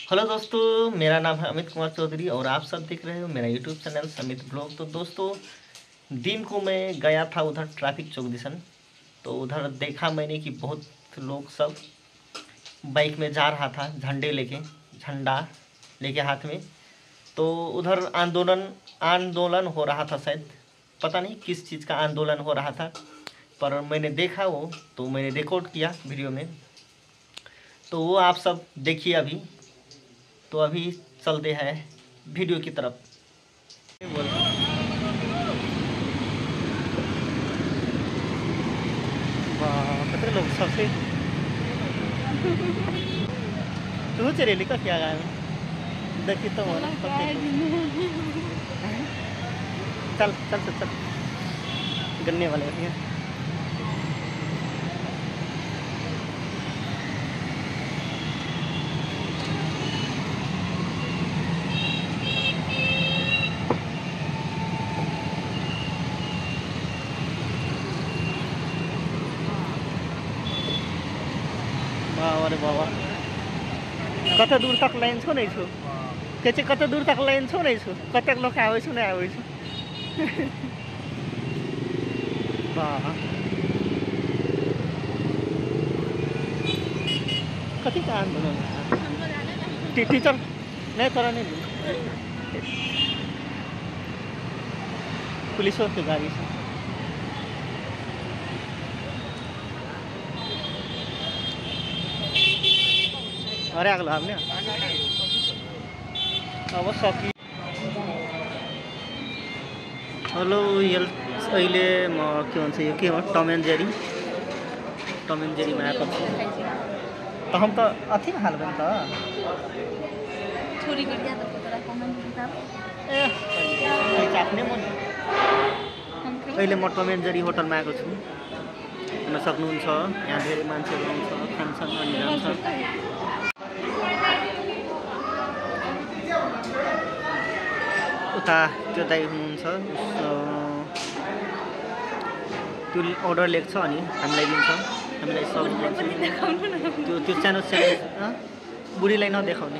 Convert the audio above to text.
Hello दोस्तों, मेरा नाम है अमित कुमार चौधरी और आप सब देख रहे हो मेरा यूट्यूब चैनल अमित ब्लॉग। तो दोस्तों, दिन को मैं गया था उधर ट्रैफिक चौक दिसन। तो उधर देखा मैंने कि बहुत लोग सब बाइक में जा रहा था, झंडा लेके हाथ में। तो उधर आंदोलन हो रहा था, शायद पता नहीं किस चीज़ का आंदोलन हो रहा था, पर मैंने देखा वो, तो मैंने रिकॉर्ड किया वीडियो में। तो वो आप सब देखिए अभी। तो अभी चलते हैं वीडियो की तरफ। वाह, कितने लोग सबसे तू चलेली का क्या गाय में देखी तो चल चल चल चल गन्ने वाले हैं। अरे बाबा, कत दूर तक लाइन छो नहीं छो के चाहिँ कत दूर तक लाइन छो नहीं छो कतक लोग आवे छो नहीं आवे छो वाह, कति का आंदोलन टीचर नहीं करा नहीं पुलिसों की गाड़ी से। अरे अगला आपने अब सकी। हेलो, अहिले म के भन्छ यो के हो टम एन्ड जेरीमा आएको छु। त हम त अथी में हाल त चाप्ने म अहिले म टम एन्ड जेरी होटलमा आएको छु। हेर्न सक्नुहुन्छ, यहाँ धेरै मान्छेहरू आउँछ, खान्छन् अनि जान्छ। उता त्यो दाइ हुनुहुन्छ, त्यो अर्डर लेख्छ अनि हामीलाई दिन्छ, हामीलाई सर्भ गर्छ। त्यो सानो बुढीलाई नदेखाउने।